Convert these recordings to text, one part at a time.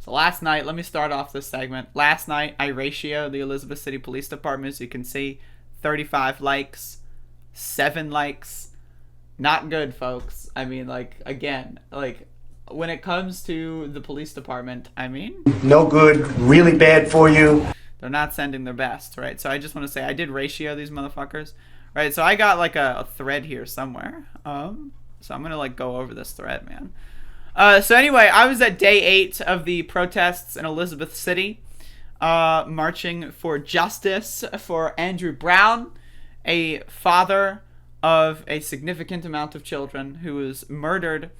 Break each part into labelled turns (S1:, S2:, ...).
S1: So last night, let me start off this segment. Last night, I ratioed the Elizabeth City Police Department, as you can see, 35 likes, 7 likes. Not good, folks. I mean, like, again, like, when it comes to the police department, I mean,
S2: no good, really bad for you.
S1: they're not sending their best, right? So I just want to say I did ratio these motherfuckers, right? So I got like a thread here somewhere. So I'm gonna like go over this thread, man. So anyway, I was at day 8 of the protests in Elizabeth City, marching for justice for Andrew Brown, a father of a significant amount of children who was murdered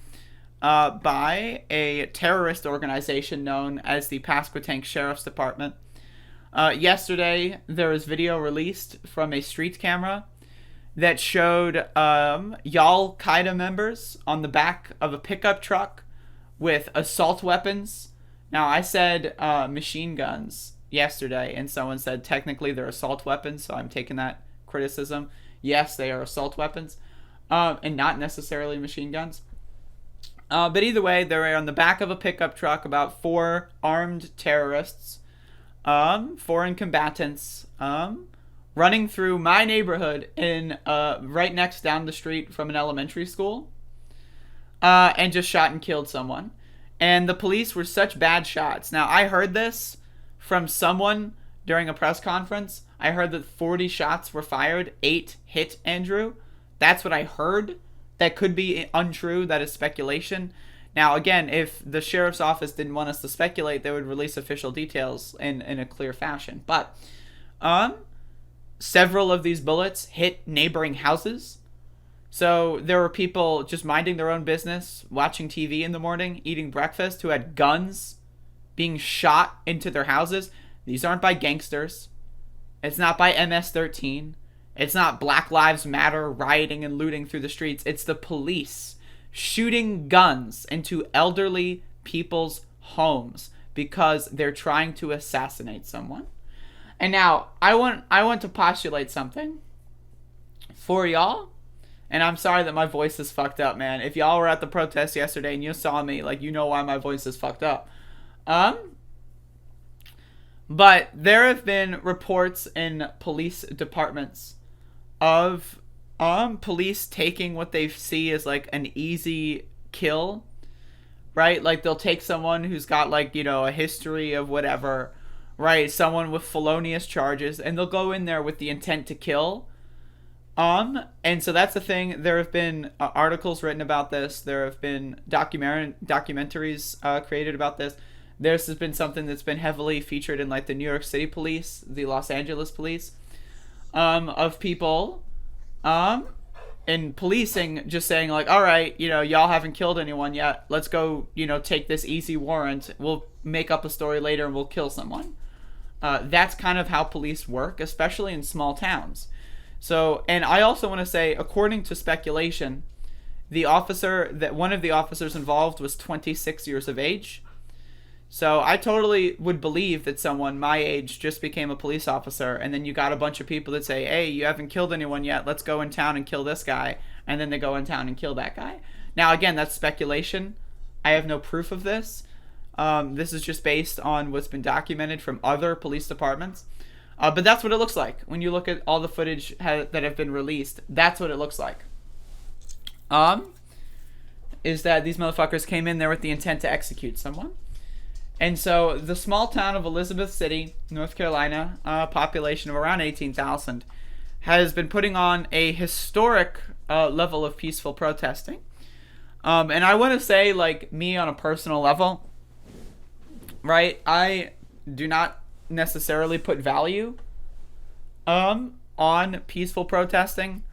S1: by a terrorist organization known as the Pasquotank Sheriff's Department. Yesterday, there was video released from a street camera that showed Al Qaeda members on the back of a pickup truck with assault weapons. Now, I said machine guns yesterday, and someone said technically they're assault weapons, so I'm taking that criticism. Yes, they are assault weapons, and not necessarily machine guns. But either way, they're on the back of a pickup truck, about 4 armed terrorists, foreign combatants, running through my neighborhood in right next down the street from an elementary school, and just shot and killed someone. And the police were such bad shots. Now, I heard this from someone during a press conference. I heard that 40 shots were fired, 8 hit Andrew. That's what I heard. That could be untrue. That is speculation. Now, again, if the sheriff's office didn't want us to speculate, they would release official details in a clear fashion. But several of these bullets hit neighboring houses. So there were people just minding their own business, watching TV in the morning, eating breakfast, who had guns being shot into their houses. These aren't by gangsters. It's not by MS-13. It's not Black Lives Matter rioting and looting through the streets. It's the police shooting guns into elderly people's homes because they're trying to assassinate someone. And now, I want to postulate something for y'all. And I'm sorry that my voice is fucked up, man. If y'all were at the protest yesterday and you saw me, like, you know why my voice is fucked up. But there have been reports in police departments of police taking what they see as like an easy kill, right? Like they'll take someone who's got like, you know, a history of whatever, right? Someone with felonious charges, and they'll go in there with the intent to kill. And so that's the thing. There have been articles written about this. There have been documentaries created about this. This has been something that's been heavily featured in like the New York City police, the Los Angeles police, of people in policing just saying like, all right, you know, y'all haven't killed anyone yet. Let's go, you know, take this easy warrant. We'll make up a story later and we'll kill someone. That's kind of how police work, especially in small towns. So, and I also want to say, according to speculation, one of the officers involved was 26 years of age. So I totally would believe that someone my age just became a police officer, and then you got a bunch of people that say, hey, you haven't killed anyone yet, let's go in town and kill this guy, and then they go in town and kill that guy. Now, again, that's speculation. I have no proof of this. This is just based on what's been documented from other police departments. But that's what it looks like. When you look at all the footage that have been released, that's what it looks like. Is that these motherfuckers came in there with the intent to execute someone. And so the small town of Elizabeth City, North Carolina, population of around 18,000, has been putting on a historic level of peaceful protesting. And I want to say, like, me on a personal level, right, I do not necessarily put value on peaceful protesting.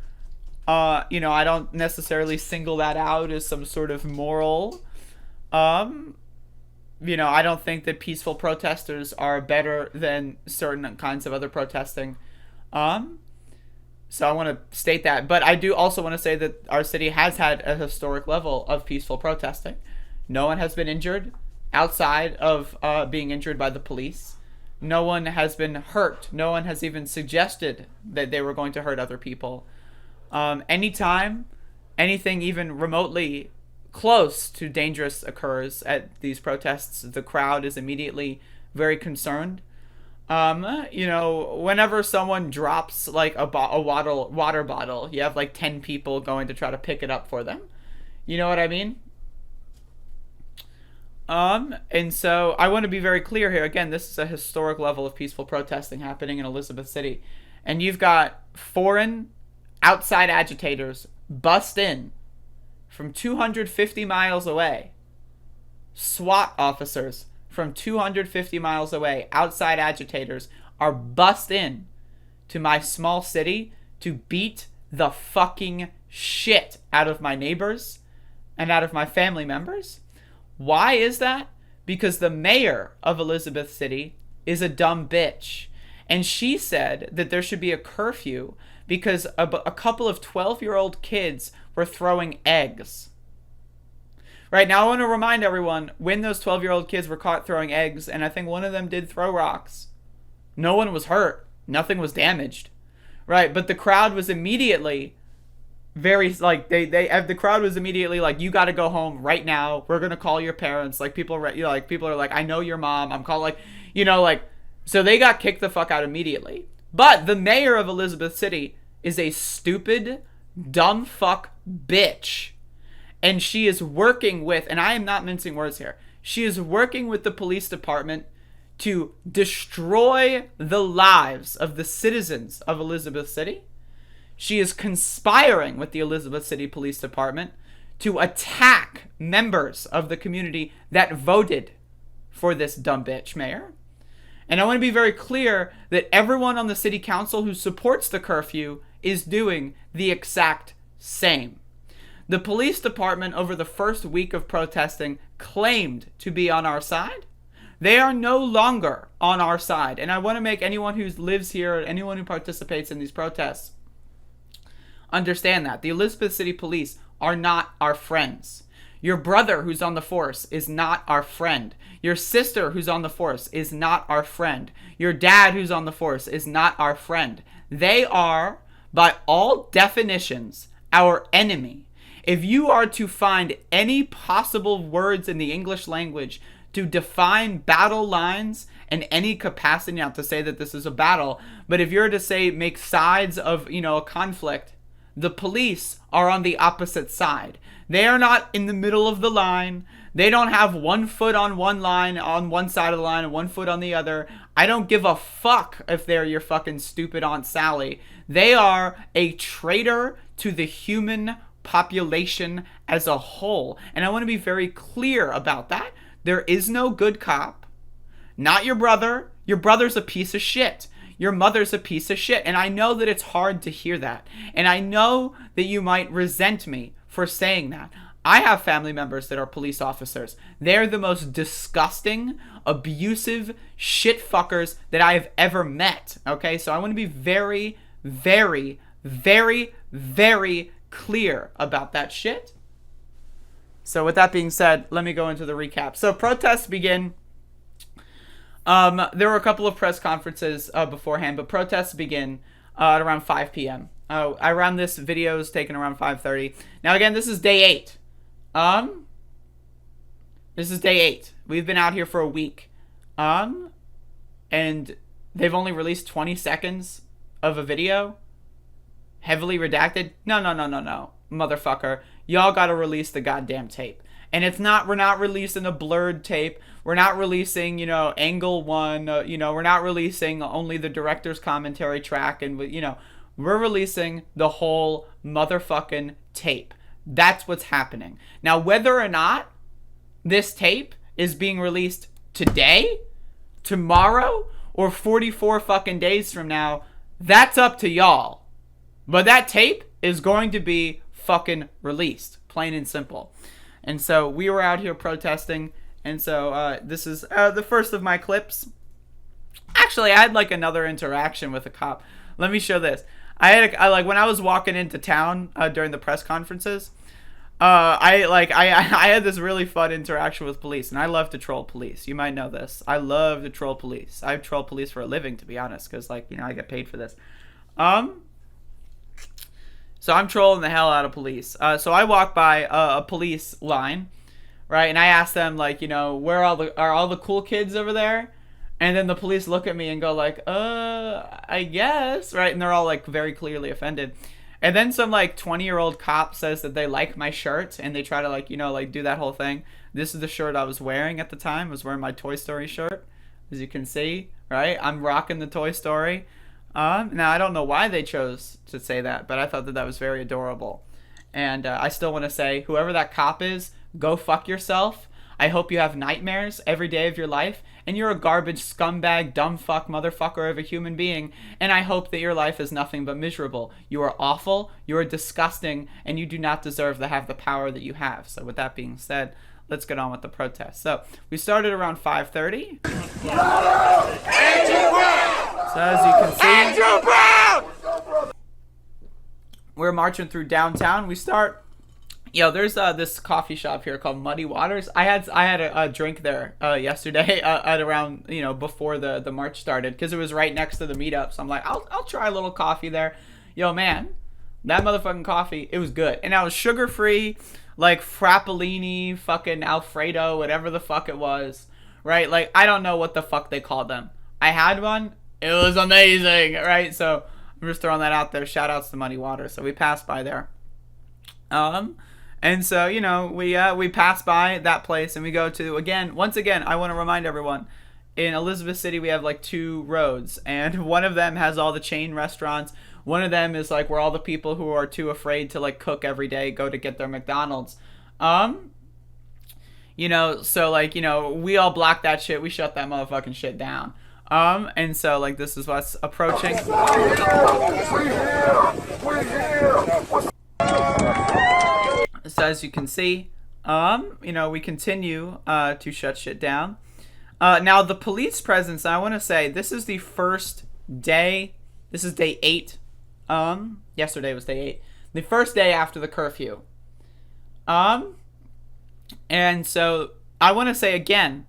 S1: You know, I don't necessarily single that out as some sort of moral. You know, I don't think that peaceful protesters are better than certain kinds of other protesting. So I want to state that. But I do also want to say that our city has had a historic level of peaceful protesting. No one has been injured outside of being injured by the police. No one has been hurt. No one has even suggested that they were going to hurt other people. Anytime anything even remotely close to dangerous occurs at these protests, the crowd is immediately very concerned. Whenever someone drops like a water bottle, you have like 10 people going to try to pick it up for them. You know what I mean? And so I want to be very clear here. Again, this is a historic level of peaceful protesting happening in Elizabeth City. And you've got foreign outside agitators bust in from 250 miles away. SWAT officers from 250 miles away, outside agitators, are bust in to my small city to beat the fucking shit out of my neighbors and out of my family members. Why is that? Because the mayor of Elizabeth City is a dumb bitch. And she said that there should be a curfew because a couple of 12-year-old kids were throwing eggs. Right, now I want to remind everyone, when those 12-year-old kids were caught throwing eggs, and I think one of them did throw rocks, no one was hurt. Nothing was damaged. Right, but the crowd was immediately very, like, the crowd was immediately like, you got to go home right now. We're going to call your parents. Like, people are like, I know your mom. I'm calling, so they got kicked the fuck out immediately. But the mayor of Elizabeth City is a stupid, dumb fuck bitch. And she is working with, and I am not mincing words here, she is working with the police department to destroy the lives of the citizens of Elizabeth City. She is conspiring with the Elizabeth City Police Department to attack members of the community that voted for this dumb bitch mayor. And I want to be very clear that everyone on the city council who supports the curfew is doing the exact same. The police department over the first week of protesting claimed to be on our side. They are no longer on our side. And I want to make anyone who lives here, anyone who participates in these protests, understand that. The Elizabeth City Police are not our friends. Your brother who's on the force is not our friend. Your sister who's on the force is not our friend. Your dad who's on the force is not our friend. They are, by all definitions, our enemy. If you are to find any possible words in the English language to define battle lines in any capacity, not to say that this is a battle, but if you're to say make sides of, a conflict, the police are on the opposite side. They are not in the middle of the line. They don't have 1 foot on one line, on one side of the line, and 1 foot on the other. I don't give a fuck if they're your fucking stupid Aunt Sally. They are a traitor to the human population as a whole. And I want to be very clear about that. There is no good cop. Not your brother. Your brother's a piece of shit. Your mother's a piece of shit. And I know that it's hard to hear that. And I know that you might resent me for saying that. I have family members that are police officers. They're the most disgusting, abusive shit fuckers that I have ever met. Okay? So I want to be very, very, very, very clear about that shit. So with that being said, let me go into the recap. So protests begin. There were a couple of press conferences beforehand, but protests begin at around 5 p.m. Around this video is taken around 5:30. Now again, this is day 8. This is day 8. We've been out here for a week. And they've only released 20 seconds of a video. Heavily redacted? No, motherfucker. Y'all gotta release the goddamn tape. And we're not releasing a blurred tape. We're not releasing, angle 1. We're not releasing only the director's commentary track. And, we're releasing the whole motherfucking tape. That's what's happening. Now, whether or not this tape is being released today, tomorrow, or 44 fucking days from now, that's up to y'all. But that tape is going to be fucking released, plain and simple. And so we were out here protesting, and so this is the first of my clips. Actually, I had like another interaction with a cop. Let me show this. I when I was walking into town during the press conferences, I had this really fun interaction with police, and I love to troll police. You might know this. I love to troll police. I troll police for a living, to be honest, because I get paid for this. So I'm trolling the hell out of police. So I walk by a police line, right? And I ask them, like, you know, where are all the cool kids over there? And then the police look at me and go like, I guess, right? And they're all like very clearly offended. And then some like 20-year-old cop says that they like my shirt and they try to like, you know, like do that whole thing. This is the shirt I was wearing at the time. I was wearing my Toy Story shirt, as you can see, right? I'm rocking the Toy Story. Now I don't know why they chose to say that, but I thought that that was very adorable. And I still want to say, whoever that cop is, go fuck yourself. I hope you have nightmares every day of your life, and you're a garbage scumbag, dumb fuck, motherfucker of a human being, and I hope that your life is nothing but miserable. You are awful, you are disgusting, and you do not deserve to have the power that you have. So with that being said, let's get on with the protest. So we started around 5:30. So as you can see, we're marching through downtown. We start, there's this coffee shop here called Muddy Waters. I had a drink there yesterday at around, before the march started, because it was right next to the meetup. So I'm like, I'll try a little coffee there. Yo, man, that motherfucking coffee, it was good. And I was sugar free, like frappellini, fucking Alfredo, whatever the fuck it was, right? Like, I don't know what the fuck they called them. I had one. It was amazing, right? So I'm just throwing that out there. Shout outs to Muddy Waters. So we passed by there. And so, we pass by that place and we go to, once again, I want to remind everyone, in Elizabeth City, we have like 2 roads, and one of them has all the chain restaurants. One of them is like where all the people who are too afraid to like cook every day go to get their McDonald's. We all blocked that shit. We shut that motherfucking shit down. And so like this is what's approaching. So as you can see, we continue to shut shit down. Now the police presence, I want to say this is the first day. This is day 8. Yesterday was day 8. The first day after the curfew. And so I want to say again,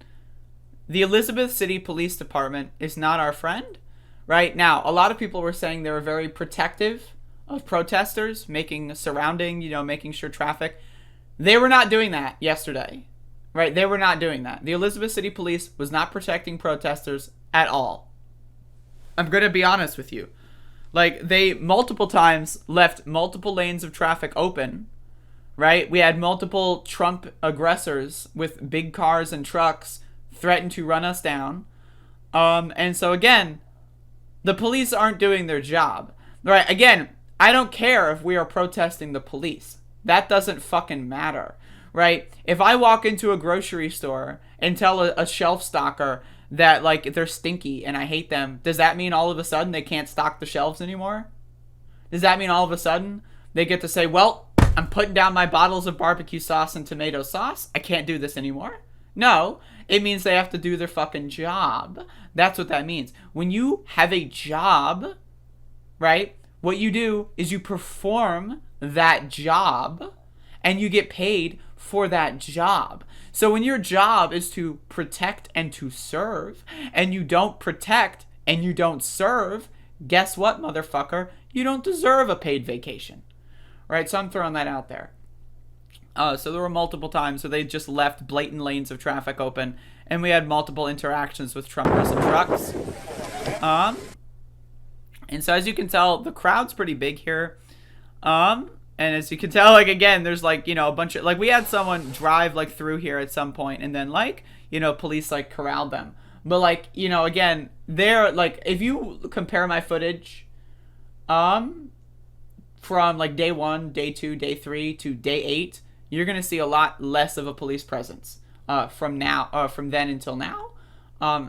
S1: the Elizabeth City Police Department is not our friend. Right now, a lot of people were saying they were very protective of protesters, making sure traffic. They were not doing that yesterday, right? They were not doing that. The Elizabeth City Police was not protecting protesters at all. I'm going to be honest with you. Like, they multiple times left multiple lanes of traffic open, right? We had multiple Trump aggressors with big cars and trucks threaten to run us down. And so again, the police aren't doing their job, right? Again, I don't care if we are protesting the police. That doesn't fucking matter, right? If I walk into a grocery store and tell a shelf stocker that like they're stinky and I hate them, does that mean all of a sudden they can't stock the shelves anymore? Does that mean all of a sudden they get to say, well, I'm putting down my bottles of barbecue sauce and tomato sauce, I can't do this anymore? No, it means they have to do their fucking job. That's what that means. When you have a job, right, what you do is you perform that job and you get paid for that job. So when your job is to protect and to serve, and you don't protect and you don't serve, guess what, motherfucker? You don't deserve a paid vacation. Right? So I'm throwing that out there. So there were multiple times where they just left blatant lanes of traffic open, and we had multiple interactions with Trumpers and trucks. And so as you can tell, the crowd's pretty big here. And as you can tell, like, again, there's like, a bunch of, like, we had someone drive like through here at some point, and then like, police like corralled them. But like, again, they're like, if you compare my footage, from like day 1, day 2, day 3 to day 8, you're gonna see a lot less of a police presence from then until now.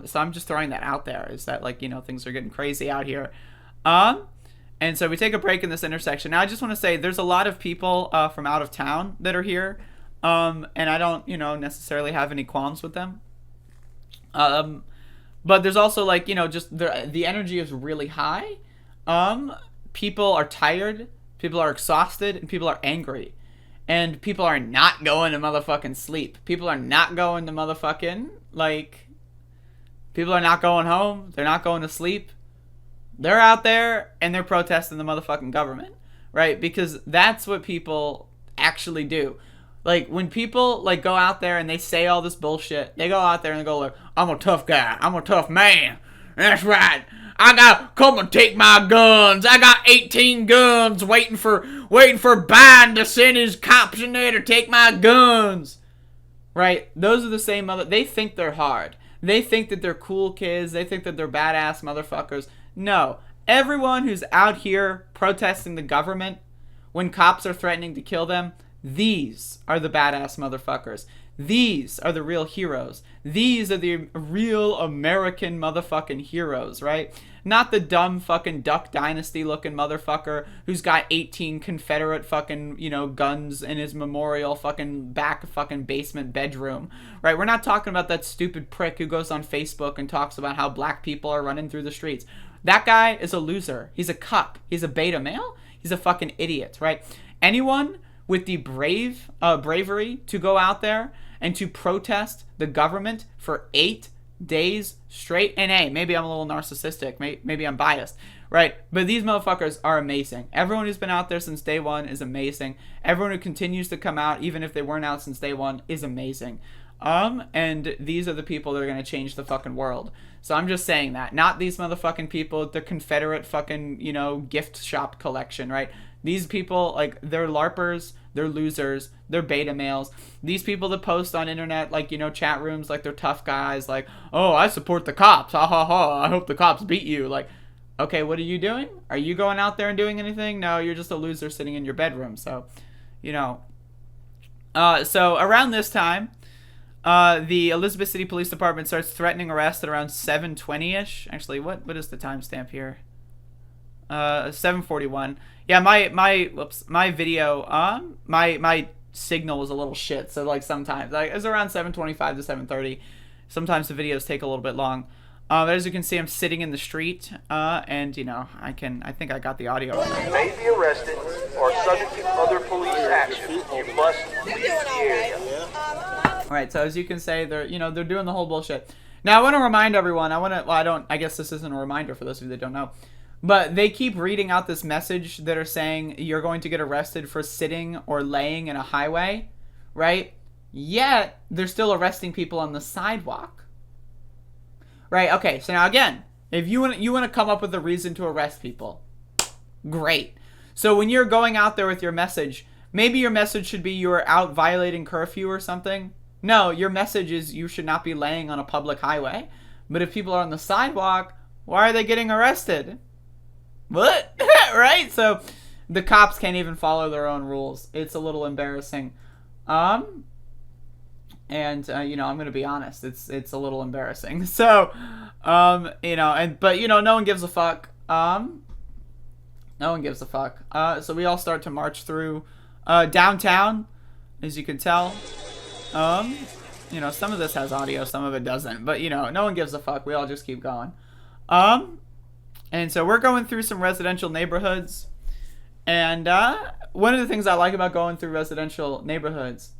S1: So I'm just throwing that out there, is that like, things are getting crazy out here. And so we take a break in this intersection. Now I just want to say there's a lot of people from out of town that are here, and I don't necessarily have any qualms with them. But there's also like, just the energy is really high. People are tired, people are exhausted, and people are angry. And people are not going to motherfucking sleep. People are not going to motherfucking, like, people are not going home. They're not going to sleep. They're out there and they're protesting the motherfucking government, right? Because that's what people actually do. Like, when people, like, go out there and they say all this bullshit, they go out there and they go, like, I'm a tough guy. I'm a tough man. That's right. I got, come and take my guns. I got 18 guns waiting for Biden to send his cops in there to take my guns. Right? Those are the same they think they're hard. They think that they're cool kids. They think that they're badass motherfuckers. No. Everyone who's out here protesting the government when cops are threatening to kill them, these are the badass motherfuckers. These are the real heroes. These are the real American motherfucking heroes, right? Not the dumb fucking Duck Dynasty looking motherfucker who's got 18 Confederate fucking, guns in his memorial fucking back fucking basement bedroom, right? We're not talking about that stupid prick who goes on Facebook and talks about how black people are running through the streets. That guy is a loser. He's a cuck. He's a beta male. He's a fucking idiot, right? Anyone with the bravery to go out there and to protest the government for 8 days straight. And hey, maybe I'm a little narcissistic. Maybe I'm biased, right? But these motherfuckers are amazing. Everyone who's been out there since day one is amazing. Everyone who continues to come out, even if they weren't out since day one, is amazing. And these are the people that are going to change the fucking world. So I'm just saying that. Not these motherfucking people, the Confederate fucking, gift shop collection, right? These people, like, they're LARPers, they're losers, they're beta males. These people that post on internet, like, chat rooms, like, they're tough guys, like, oh, I support the cops, ha ha ha, I hope the cops beat you. Like, okay, what are you doing? Are you going out there and doing anything? No, you're just a loser sitting in your bedroom. So, so around this time, the Elizabeth City Police Department starts threatening arrest at around 7:20ish. Actually, what is the timestamp here? 7:41. Yeah, my video, my signal was a little shit. So like sometimes, like it's around 7:25 to 7:30. Sometimes the videos take a little bit long. But as you can see, I'm sitting in the street, and I think I got the audio.
S3: You may be arrested or subject to other police action. You must leave the area.
S1: All right, so as you can say, they're doing the whole bullshit. Now I want to remind everyone. I guess this isn't a reminder for those of you that don't know. But they keep reading out this message that are saying you're going to get arrested for sitting or laying in a highway, right? Yet, they're still arresting people on the sidewalk. Right, okay, so now again, if you want to come up with a reason to arrest people, great. So when you're going out there with your message, maybe your message should be you are out violating curfew or something. No, your message is you should not be laying on a public highway. But if people are on the sidewalk, why are they getting arrested? What? Right? So the cops can't even follow their own rules. It's a little embarrassing. And I'm going to be honest. It's a little embarrassing. So, but no one gives a fuck. No one gives a fuck. So we all start to march through downtown, as you can tell. Some of this has audio, some of it doesn't. But, no one gives a fuck. We all just keep going. And so we're going through some residential neighborhoods. And one of the things I like about going through residential neighborhoods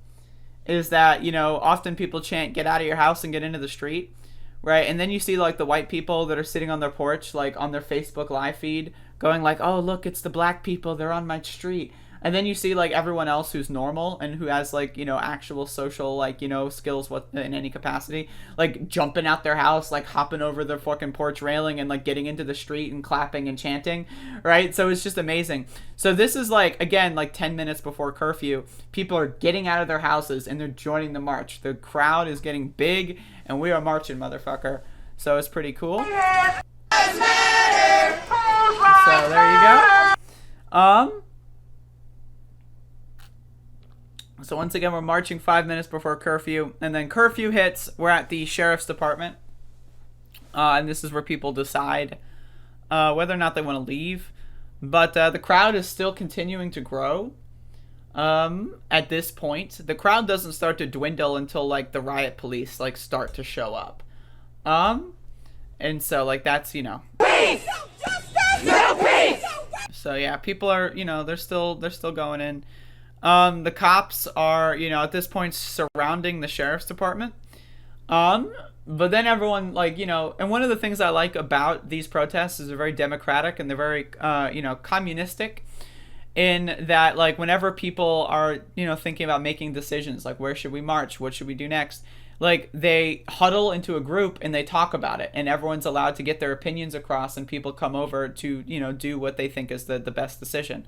S1: is that, often people chant, get out of your house and get into the street, right? And then you see, like, the white people that are sitting on their porch, like, on their Facebook live feed, going like, oh, look, it's the black people, they're on my street. And then you see, like, everyone else who's normal and who has, like, actual social, like, skills in any capacity, like, jumping out their house, like, hopping over their fucking porch railing and, like, getting into the street and clapping and chanting, right? So it's just amazing. So this is, like, again, like, 10 minutes before curfew. People are getting out of their houses and they're joining the march. The crowd is getting big and we are marching, motherfucker. So it's pretty cool. So there you go. So once again, we're marching 5 minutes before curfew, and then curfew hits. We're at the sheriff's department, and this is where people decide whether or not they want to leave. But the crowd is still continuing to grow. At this point, the crowd doesn't start to dwindle until like the riot police like start to show up. And so like that's
S4: Peace! No peace!
S1: So yeah, people are they're still going in. The cops are, at this point surrounding the sheriff's department. But then everyone, like, and one of the things I like about these protests is they're very democratic and they're very, communistic. in that, like, whenever people are, you know, thinking about making decisions, like, where should we march? What should we do next? Like, they huddle into a group and they talk about it, and everyone's allowed to get their opinions across, and people come over to, you know, do what they think is the best decision.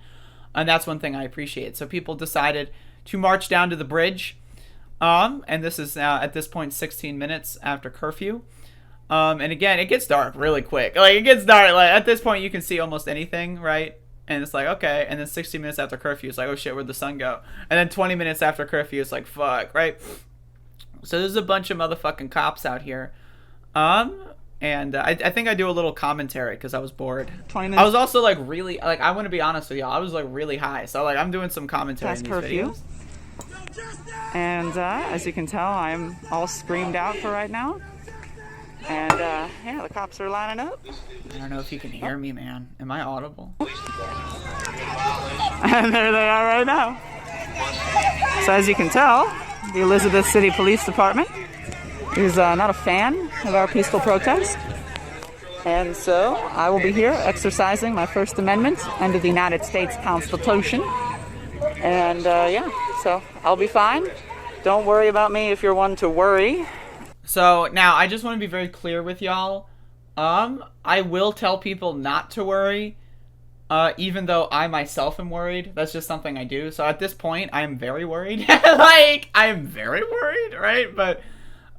S1: And that's one thing I appreciate. So people decided to march down to the bridge. And this is now, at this point, 16 minutes after curfew. And again, it gets dark really quick. Like, it gets dark. Like, at this point, you can see almost anything, right? And it's like, okay. And then 60 minutes after curfew, it's like, oh shit, where'd the sun go? And then 20 minutes after curfew, it's like, fuck, right? So there's a bunch of motherfucking cops out here. And I think I do a little commentary because I was bored. I was also, like, really, like, I want to be honest with y'all. I was, like, really high. So, like, I'm doing some commentary in these videos.
S5: And as you can tell, I'm all screamed out for right now. And yeah, the cops are lining up.
S1: I don't know if you can hear me, man. Am I audible?
S5: And there they are right now. So as you can tell, the Elizabeth City Police Department is not a fan of our peaceful protest. And so I will be here exercising my First Amendment under the United States Constitution. And yeah, so I'll be fine. Don't worry about me if you're one to worry.
S1: So now I just want to be very clear with y'all. I will tell people not to worry, even though I myself am worried. That's just something I do. So at this point, I'm very worried. Like, I am very worried, right? But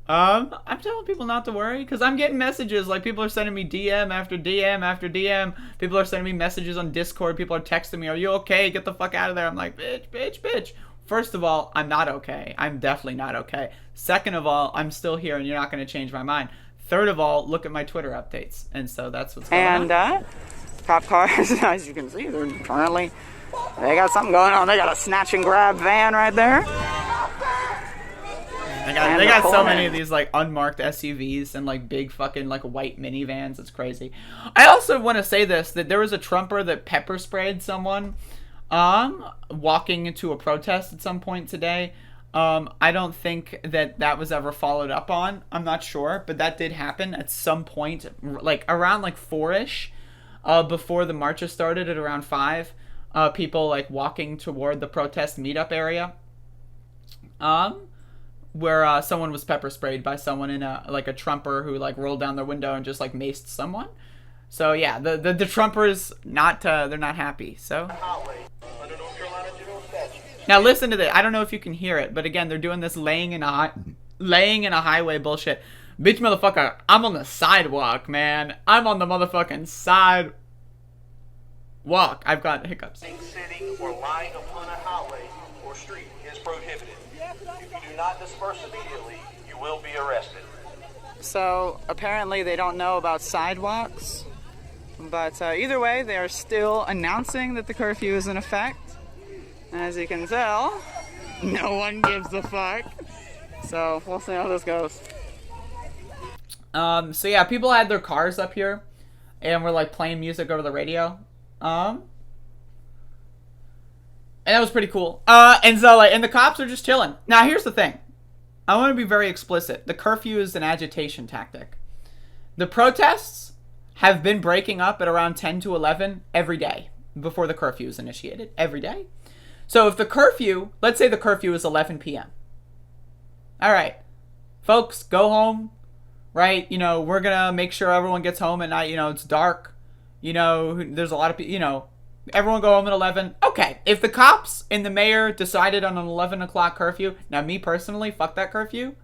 S1: I'm telling people not to worry because I'm getting messages. Like, people are sending me DM after DM after DM. People are sending me messages on Discord. People are texting me, "Are you okay? Get the fuck out of there." I'm like, bitch, bitch, bitch. First of all, I'm not okay. I'm definitely not okay. Second of all, I'm still here and you're not going to change my mind. Third of all, look at my Twitter updates. And so that's what's going on.
S5: And cop cars, as you can see, they got something going on. They got a snatch and grab van right there.
S1: They got so many of these, like, unmarked SUVs and, like, big fucking, like, white minivans. It's crazy. I also want to say this, that there was a Trumper that pepper sprayed someone walking into a protest at some point today. I don't think that was ever followed up on. I'm not sure, but that did happen at some point, like around like 4-ish, before the marches started at around 5. People like walking toward the protest meetup area, where someone was pepper sprayed by someone in a Trumper who like rolled down their window and just like maced someone. So yeah, the Trumpers they're not happy. So now listen to this. I don't know if you can hear it, but again, they're doing this laying in a highway bullshit. Bitch, motherfucker, I'm on the sidewalk, man. I'm on the motherfucking sidewalk. I've got hiccups.
S3: Sitting or lying upon a highway or street is prohibited. If you do not disperse immediately, you will be arrested.
S5: So apparently they don't know about sidewalks. But either way, they are still announcing that the curfew is in effect. And as you can tell, no one gives a fuck. So we'll see how this goes.
S1: So yeah, people had their cars up here and were like playing music over the radio. And that was pretty cool. And so like, and the cops are just chilling. Now here's the thing. I want to be very explicit. The curfew is an agitation tactic. The protests have been breaking up at around 10 to 11 every day before the curfew is initiated. Every day. So if the curfew, let's say the curfew is 11 p.m. All right, folks, go home, right? You know, we're going to make sure everyone gets home at night. You know, it's dark. You know, there's a lot of people, you know, everyone go home at 11. Okay, if the cops and the mayor decided on an 11 o'clock curfew, now me personally, fuck that curfew.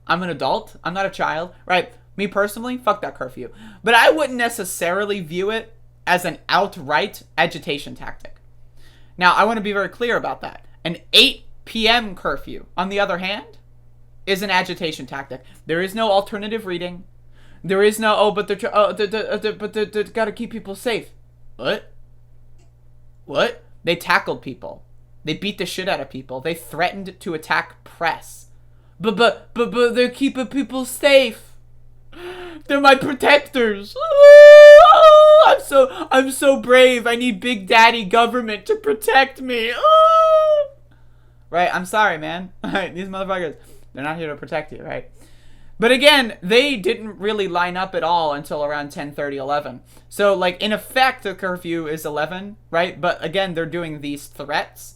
S1: I'm an adult. I'm not a child, right? Me personally, fuck that curfew. But I wouldn't necessarily view it as an outright agitation tactic. Now, I want to be very clear about that. An 8 p.m. curfew, on the other hand, is an agitation tactic. There is no alternative reading. There is no, but they're gotta keep people safe. What? What? They tackled people. They beat the shit out of people. They threatened to attack press. But they're keeping people safe. They're my protectors. I'm so brave. I need Big Daddy government to protect me. Right? I'm sorry, man. These motherfuckers, they're not here to protect you, right? But again, they didn't really line up at all until around 10:30, 11. So, like, in effect, the curfew is 11, right? But again, they're doing these threats.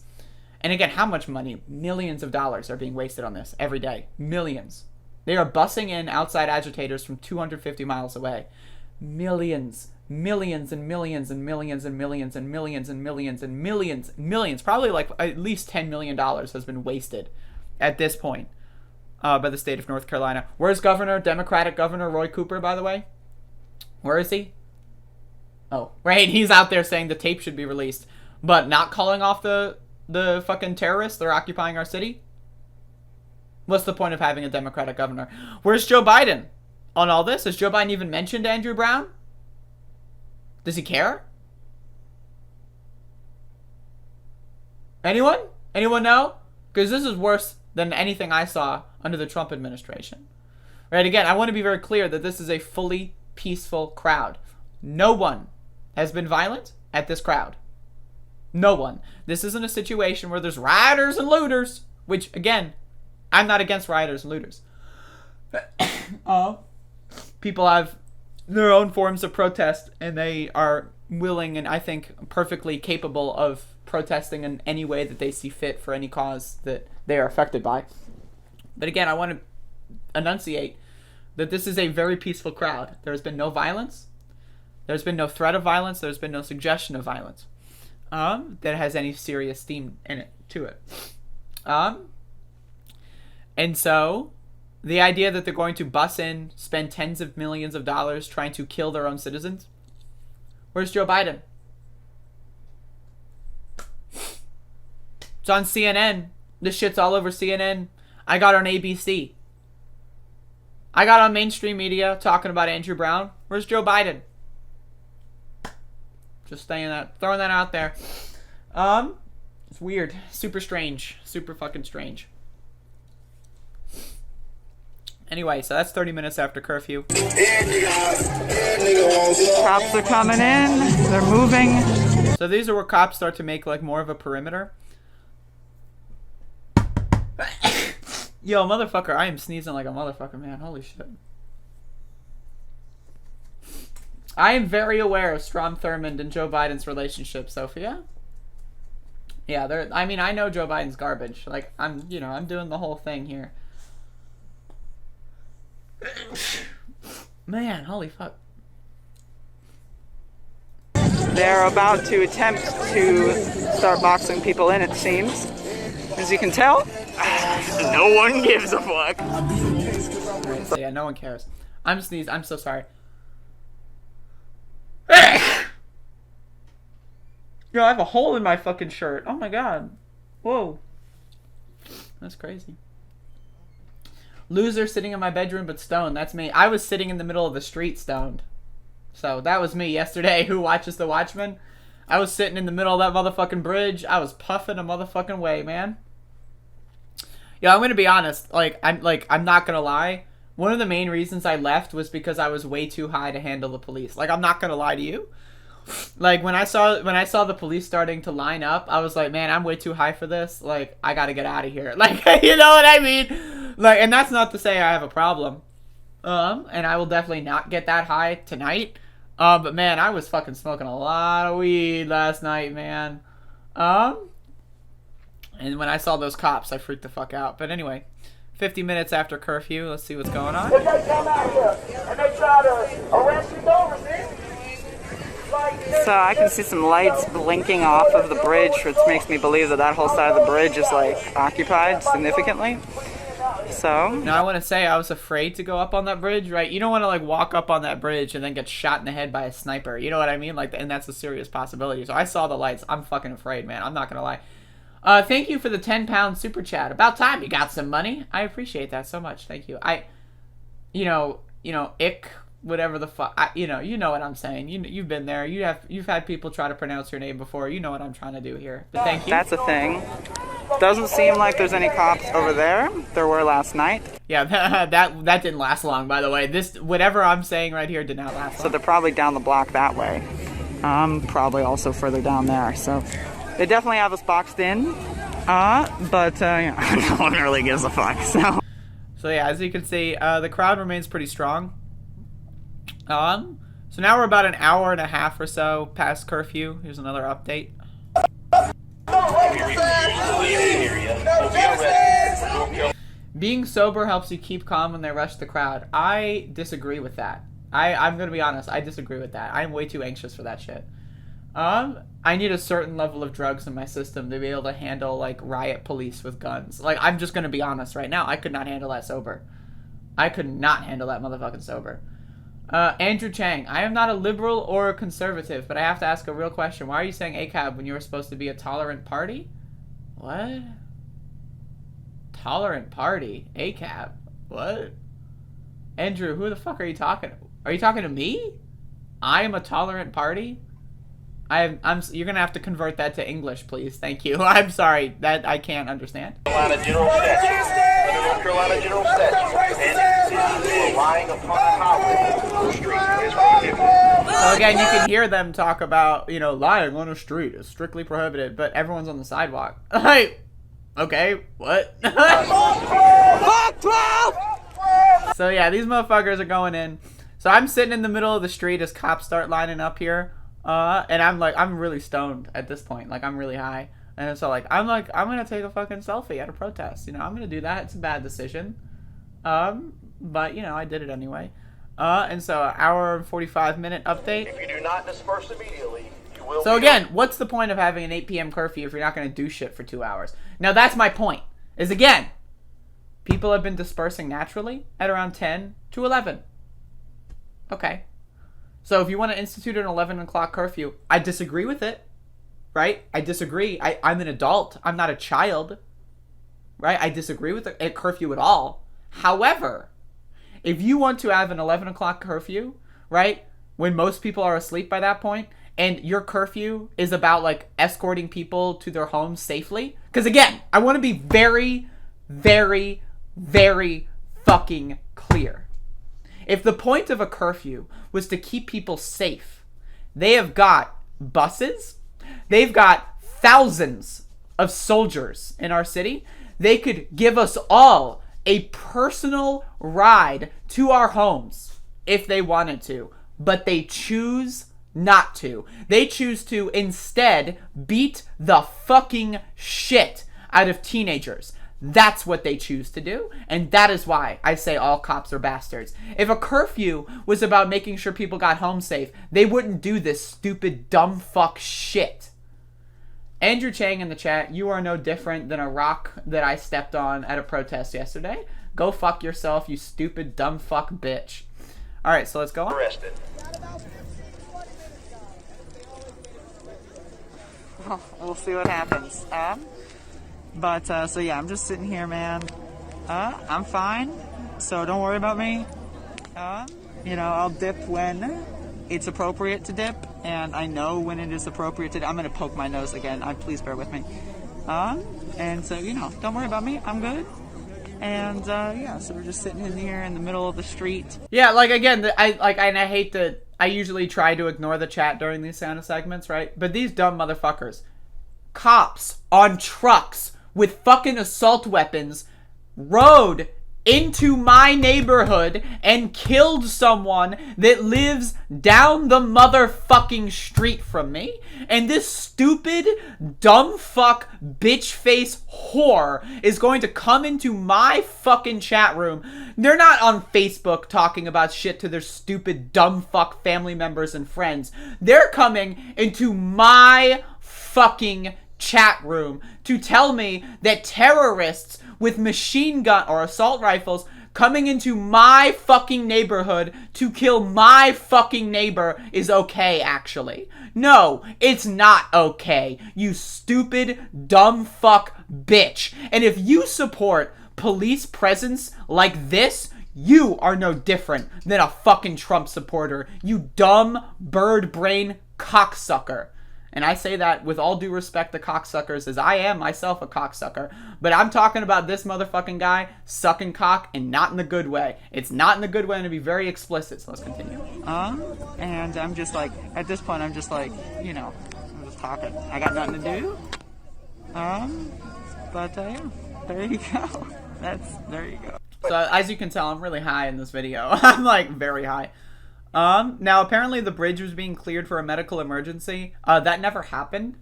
S1: And again, how much money? Millions of dollars are being wasted on this every day. Millions. They are bussing in outside agitators from 250 miles away. Millions. Millions and millions and millions and millions and millions and millions and millions. Millions. Probably like at least $10 million has been wasted at this point by the state of North Carolina. Where's Governor, Democratic Governor Roy Cooper, by the way? Where is he? Oh, right. He's out there saying the tape should be released, but not calling off the fucking terrorists that are occupying our city? What's the point of having a Democratic governor? Where's Joe Biden on all this? Has Joe Biden even mentioned Andrew Brown? Does he care? Anyone? Anyone know? Because this is worse than anything I saw under the Trump administration. Right, again, I want to be very clear that this is a fully peaceful crowd. No one has been violent at this crowd. No one. This isn't a situation where there's rioters and looters, which, again, I'm not against rioters and looters. People have their own forms of protest, and they are willing and I think perfectly capable of protesting in any way that they see fit for any cause that they are affected by. But again, I want to enunciate that this is a very peaceful crowd. There has been no violence. There's been no threat of violence. There's been no suggestion of violence that has any serious theme in it to it. And so the idea that they're going to bus in, spend tens of millions of dollars trying to kill their own citizens. Where's Joe Biden? It's on CNN. This shit's all over CNN. I got on ABC. I got on mainstream media talking about Andrew Brown. Where's Joe Biden? Just throwing that out there. It's weird. Super strange. Super fucking strange. Anyway, so that's 30 minutes after curfew.
S5: Cops are coming in. They're moving.
S1: So these are where cops start to make like more of a perimeter. Yo, motherfucker, I am sneezing like a motherfucker, man. Holy shit. I am very aware of Strom Thurmond and Joe Biden's relationship, Sophia. Yeah, I mean, I know Joe Biden's garbage. Like, I'm doing the whole thing here. Man, holy fuck.
S5: They're about to attempt to start boxing people in, it seems. As you can tell, no one gives a fuck.
S1: Right, so yeah, no one cares. I'm sneezing. I'm so sorry. Yo, I have a hole in my fucking shirt. Oh my god. Whoa. That's crazy. Loser sitting in my bedroom but stoned. That's me. I was sitting in the middle of the street stoned. So that was me yesterday. Who watches The Watchmen? I was sitting in the middle of that motherfucking bridge. I was puffing a motherfucking way, man. Yo, I'm gonna be honest. I'm not gonna lie. One of the main reasons I left was because I was way too high to handle the police. Like, I'm not gonna lie to you. Like, when I saw the police starting to line up, I was like, man, I'm way too high for this. Like, I gotta get out of here. Like, you know what I mean? Like, and that's not to say I have a problem. And I will definitely not get that high tonight. But man, I was fucking smoking a lot of weed last night, man. And when I saw those cops, I freaked the fuck out. But anyway, 50 minutes after curfew, let's see what's going on.
S4: If they come out here and they try to arrest you over this,
S5: So I can see some lights blinking off of the bridge, which makes me believe that that whole side of the bridge is like occupied significantly. So
S1: now I want to say I was afraid to go up on that bridge, right? You don't want to like walk up on that bridge and then get shot in the head by a sniper. You know what I mean? Like, and that's a serious possibility. So I saw the lights. I'm fucking afraid, man. I'm not gonna lie. Thank you for the 10-pound super chat. About time you got some money. I appreciate that so much. Thank you. Ick, whatever the fuck. You know what I'm saying. You've been there. You've had people try to pronounce your name before. You know what I'm trying to do here. But thank you.
S5: That's a thing. Doesn't seem like there's any cops over there. There were last night.
S1: Yeah, that didn't last long, by the way. This, whatever I'm saying right here, did not last long.
S5: So they're probably down the block that way. Probably also further down there. So they definitely have us boxed in. But no one really gives a fuck. So
S1: So yeah, as you can see, the crowd remains pretty strong. So now we're about an hour and a half or so past curfew. Here's another update. Being sober helps you keep calm when they rush the crowd. I disagree with that. I'm gonna be honest, I disagree with that. I'm way too anxious for that shit. I need a certain level of drugs in my system to be able to handle, like, riot police with guns. Like, I'm just gonna be honest right now. I could not handle that sober. I could not handle that motherfucking sober. Andrew Chang, I am not a liberal or a conservative, but I have to ask a real question. Why are you saying ACAB when you were supposed to be a tolerant party? What? Tolerant party? ACAB? What? Andrew, who the fuck are you talking to? Are you talking to me? I am a tolerant party? You're gonna have to convert that to English, please. Thank you. I'm sorry. That I can't understand.
S3: Carolina General Statute. North Carolina General Statute. And lying upon a highway or street is prohibited.
S1: So again, you can hear them talk about, you know, lying on a street is strictly prohibited, but everyone's on the sidewalk. Like, okay, what? So yeah, these motherfuckers are going in. So I'm sitting in the middle of the street as cops start lining up here. And I'm really stoned at this point. Like, I'm really high. And so, I'm gonna take a fucking selfie at a protest. You know, I'm gonna do that. It's a bad decision. But, you know, I did it anyway. And so, hour and 45-minute update.
S3: If you do not disperse immediately, you will.
S1: So again, what's the point of having an 8 p.m. curfew if you're not gonna do shit for 2 hours? Now, that's my point. Is again, people have been dispersing naturally at around 10 to 11. Okay. So if you want to institute an 11 o'clock curfew, I disagree with it, right? I disagree. I'm an adult. I'm not a child, right? I disagree with a curfew at all. However, if you want to have an 11 o'clock curfew, right, when most people are asleep by that point, and your curfew is about, like, escorting people to their homes safely, because again, I want to be very, very, very fucking clear. If the point of a curfew was to keep people safe, they have got buses, they've got thousands of soldiers in our city. They could give us all a personal ride to our homes if they wanted to, but they choose not to. They choose to instead beat the fucking shit out of teenagers. That's what they choose to do, and that is why I say all cops are bastards. If a curfew was about making sure people got home safe, they wouldn't do this stupid, dumb fuck shit. Andrew Chang in the chat, you are no different than a rock that I stepped on at a protest yesterday. Go fuck yourself, you stupid, dumb fuck bitch. Alright, so let's go on.
S3: Arrested.
S5: We'll see what happens. So yeah, I'm just sitting here, man. I'm fine, so don't worry about me. You know, I'll dip when it's appropriate to dip, and I know when it is appropriate to dip. I'm gonna poke my nose again. Please bear with me. And so, you know, don't worry about me. I'm good. And yeah, so we're just sitting in here in the middle of the street.
S1: Yeah, like again, I hate that I usually try to ignore the chat during these sound of segments, right? But these dumb motherfuckers, cops on trucks with fucking assault weapons, rode into my neighborhood and killed someone that lives down the motherfucking street from me. And this stupid, dumb fuck, bitch face whore is going to come into my fucking chat room. They're not on Facebook talking about shit to their stupid, dumb fuck family members and friends. They're coming into my fucking chat room to tell me that terrorists with machine gun or assault rifles coming into my fucking neighborhood to kill my fucking neighbor is okay, actually. No, it's not okay, you stupid, dumb fuck bitch. And if you support police presence like this, you are no different than a fucking Trump supporter, you dumb bird brain cocksucker. And I say that with all due respect to cocksuckers, as I am myself a cocksucker. But I'm talking about this motherfucking guy sucking cock, and not in the good way. It's not in the good way, and to be very explicit, so let's continue.
S5: And I'm just like, at this point, I'm just like, you know, I'm just talking. I got nothing to do. Yeah, there you go. There you go.
S1: So as you can tell, I'm really high in this video. I'm like very high. Now apparently the bridge was being cleared for a medical emergency. That never happened.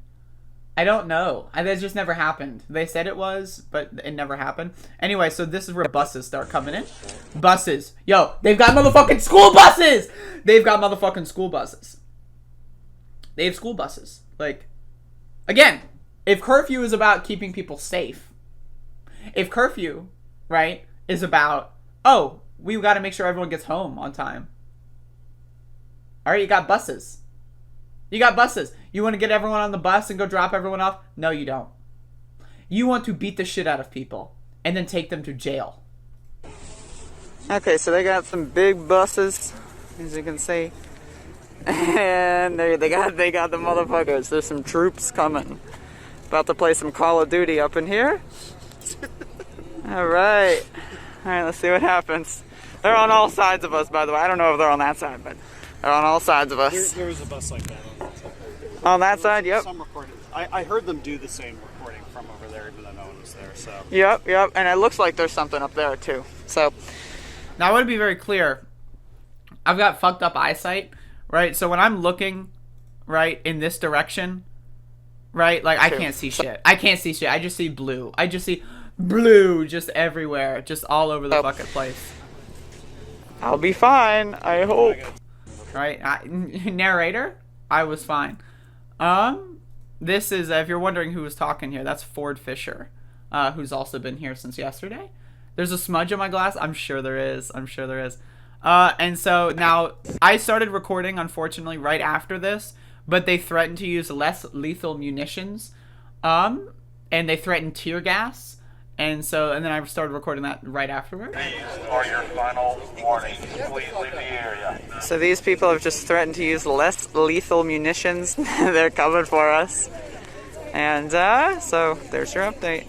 S1: I don't know. That just never happened. They said it was, but it never happened. Anyway, so this is where buses start coming in. Buses. Yo, they've got motherfucking school buses! They've got motherfucking school buses. They have school buses. Like, again, if curfew is about keeping people safe, if curfew, right, is about, oh, we got to make sure everyone gets home on time. All right, you got buses. You got buses. You want to get everyone on the bus and go drop everyone off? No, you don't. You want to beat the shit out of people and then take them to jail.
S5: Okay, so they got some big buses, as you can see. And they got the motherfuckers. There's some troops coming. About to play some Call of Duty up in here. Alright. Alright, let's see what happens. They're on all sides of us, by the way. I don't know if they're on that side, but they're on all sides of us.
S6: There was a bus like that
S5: on that side, yep.
S6: Some recording. I heard them do the same recording from over there, even though no one was there, so.
S5: Yep. And it looks like there's something up there, too. So.
S1: Now, I want to be very clear. I've got fucked up eyesight, right? So when I'm looking, right, in this direction, right, like, I can't see shit. I can't see shit. I just see blue. I just see blue just everywhere, just all over the fucking place.
S5: I'll be fine, I hope.
S1: Right? Narrator, I was fine. This is, if you're wondering who was talking here, that's Ford Fisher, who's also been here since yesterday. There's a smudge on my glass. I'm sure there is. And so now I started recording, unfortunately, right after this, but they threatened to use less lethal munitions, and they threatened tear gas. And then I started recording that right afterward.
S3: These are your final warnings. Please leave the area.
S5: So these people have just threatened to use less lethal munitions. They're coming for us. And so there's your update.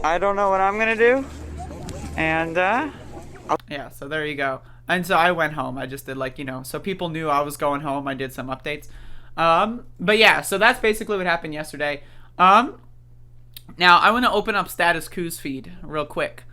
S5: I don't know what I'm going to do. And
S1: yeah, so there you go. And so I went home. I just did so people knew I was going home. I did some updates. But yeah, so that's basically what happened yesterday. Now, I want to open up Status Quo's feed real quick,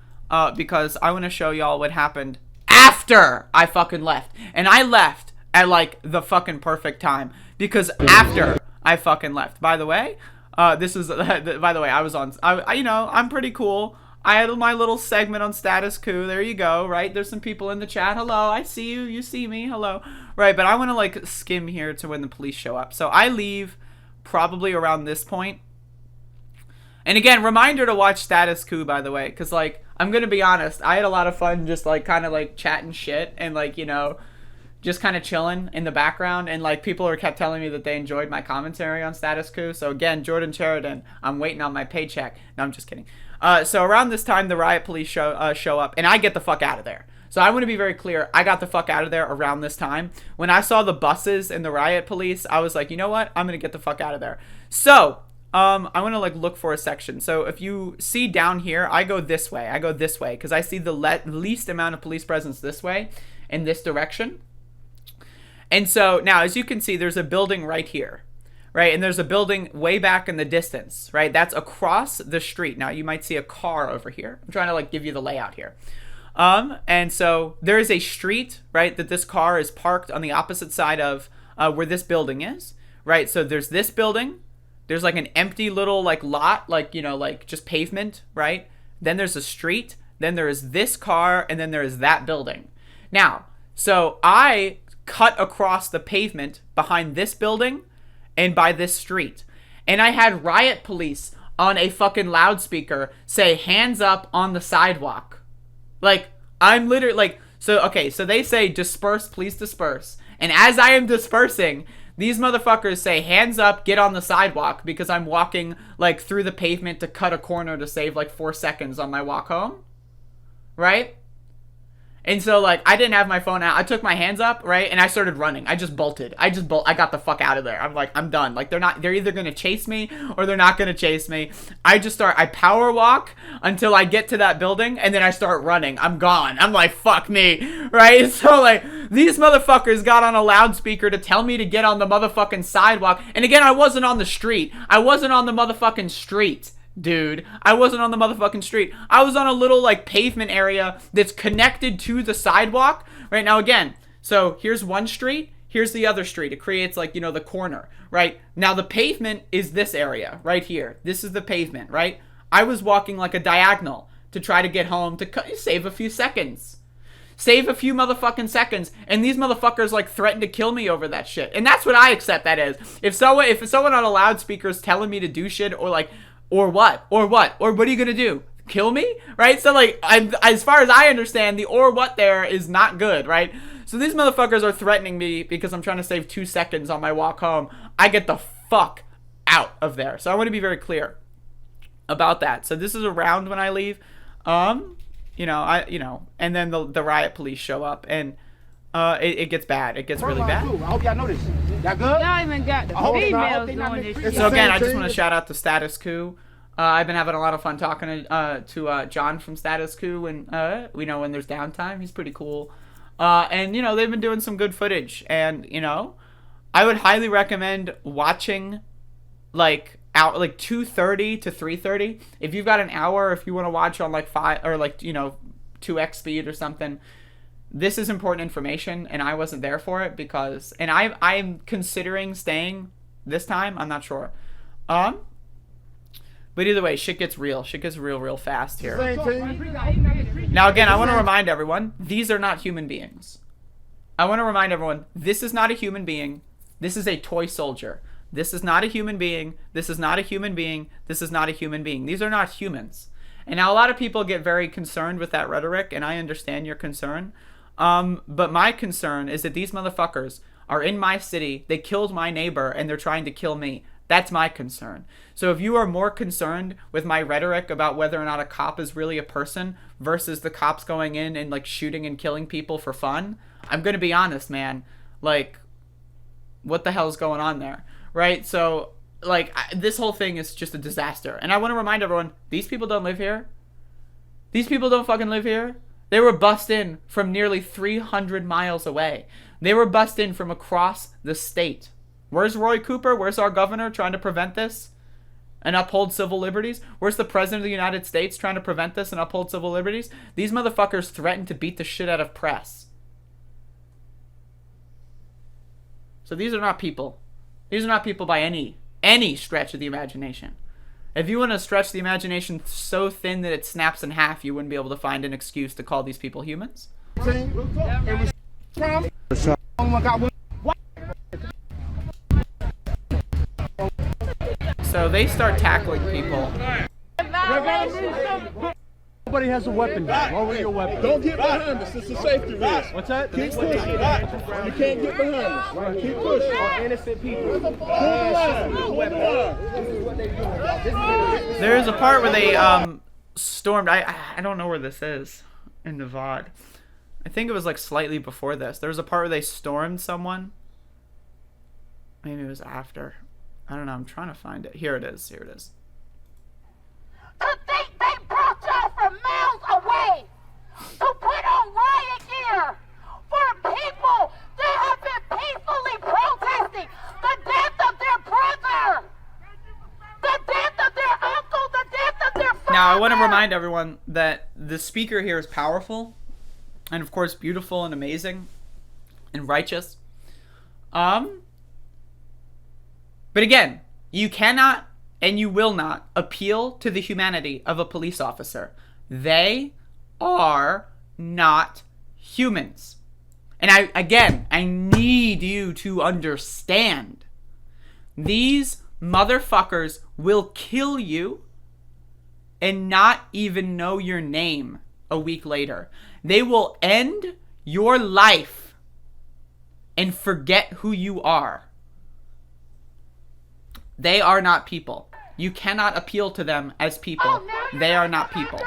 S1: because I want to show y'all what happened after I fucking left. And I left at, the fucking perfect time, because after I fucking left. By the way, by the way, I was on, I'm pretty cool. I had my little segment on Status Quo. There you go, right? There's some people in the chat. Hello, I see you. You see me. Hello. Right, but I want to, skim here to when the police show up. So I leave probably around this point. And again, reminder to watch Status Quo, by the way, because, I'm going to be honest, I had a lot of fun just, kind of, chatting shit and, just kind of chilling in the background. And, people kept telling me that they enjoyed my commentary on Status Quo. So, again, Jordan Sheridan, I'm waiting on my paycheck. No, I'm just kidding. So, around this time, the riot police show up, and I get the fuck out of there. So, I want to be very clear. I got the fuck out of there around this time. When I saw the buses and the riot police, I was like, you know what? I'm going to get the fuck out of there. So, I want to look for a section. So if you see down here, I go this way because I see the least amount of police presence this way in this direction. And so now, as you can see, there's a building right here, right? And there's a building way back in the distance, right? That's across the street. Now you might see a car over here. I'm trying to give you the layout here. And so there is a street, right, that this car is parked on the opposite side of where this building is, right? So there's this building. There's an empty little lot, just pavement, right? Then there's a street, then there is this car, and then there is that building. Now, so I cut across the pavement behind this building and by this street. And I had riot police on a fucking loudspeaker say, hands up on the sidewalk. I'm literally, so they say, disperse, please disperse. And as I am dispersing, these motherfuckers say, hands up, get on the sidewalk, because I'm walking, through the pavement to cut a corner to save, 4 seconds on my walk home. Right? And so, I didn't have my phone out. I took my hands up, right? And I started running. I just bolted. I got the fuck out of there. I'm done. They're either going to chase me or they're not going to chase me. I power walk until I get to that building, and then I start running. I'm gone. I'm fuck me, right? So, these motherfuckers got on a loudspeaker to tell me to get on the motherfucking sidewalk. And again, I wasn't on the street. I wasn't on the motherfucking street. dude. I wasn't on the motherfucking street. I was on a little, like, pavement area that's connected to the sidewalk. Right now, again, so here's one street. Here's the other street. It creates, like, you know, the corner, right? Now, the pavement is this area right here. This is the pavement, right? I was walking like a diagonal to try to get home to save a few seconds. Save a few motherfucking seconds, and these motherfuckers, like, threaten to kill me over that shit. And that's what I accept that is. If someone on a loudspeaker is telling me to do shit, or, like, or what? Or what are you gonna do? Kill me? Right? So, like, as far as I understand, the or what there is not good, right? So these motherfuckers are threatening me because I'm trying to save 2 seconds on my walk home. I get the fuck out of there. So I want to be very clear about that. So this is around when I leave. And then the riot police show up, and it gets bad. It gets really bad.
S4: I hope y'all know this. Y'all good?
S7: Y'all even got the females doing this shit.
S1: So again, I just want to shout out to Status Quo. I've been having a lot of fun talking to John from Status Quo, and when there's downtime, he's pretty cool. And they've been doing some good footage, and I would highly recommend watching like 2:30 to 3:30. If you've got an hour, if you want to watch on like 5 or 2x speed or something. This is important information, and I wasn't there for it because, and I'm considering staying this time. I'm not sure. But either way, shit gets real. Shit gets real fast here. Now again, I want to remind everyone, these are not human beings. I want to remind everyone, this is not a human being. This is a toy soldier. This is not a human being. This is not a human being. This is not a human being. These are not humans. And now a lot of people get very concerned with that rhetoric, and I understand your concern. But my concern is that these motherfuckers are in my city. They killed my neighbor, and they're trying to kill me. That's my concern. So if you are more concerned with my rhetoric about whether or not a cop is really a person versus the cops going in and like shooting and killing people for fun, I'm going to be honest, man. Like, what the hell's going on there? Right? So, like, this whole thing is just a disaster. And I want to remind everyone, these people don't live here. These people don't fucking live here. They were bussed in from nearly 300 miles away. They were bussed in from across the state. Where's Roy Cooper? Where's our governor trying to prevent this and uphold civil liberties? Where's the president of the United States trying to prevent this and uphold civil liberties? These motherfuckers threaten to beat the shit out of press. So these are not people. These are not people by any stretch of the imagination. If you want to stretch the imagination so thin that it snaps in half, you wouldn't be able to find an excuse to call these people humans. So they start tackling people.
S8: Nobody has a weapon. Lower your weapon.
S9: Don't get behind us. It's a safety risk.
S8: What's that?
S9: Keep pushing. You can't get behind us. Keep pushing.
S8: Innocent people.
S1: There's a part where they stormed. I don't know where this is in the VOD. I think it was like slightly before this. There was a part where they stormed someone. Maybe it was after. I don't know. I'm trying to find it. Here it is. Here it is.
S7: To think they brought y'all from miles away to put on riot gear for people that have been peacefully protesting the death of their brother, the death of their uncle, the death of their father.
S1: Now, I want to remind everyone that the speaker here is powerful and, of course, beautiful and amazing and righteous. But again, you cannot and you will not appeal to the humanity of a police officer. They are not humans. And I need you to understand. These motherfuckers will kill you and not even know your name a week later. They will end your life and forget who you are. They are not people. You cannot appeal to them as people. They are not people.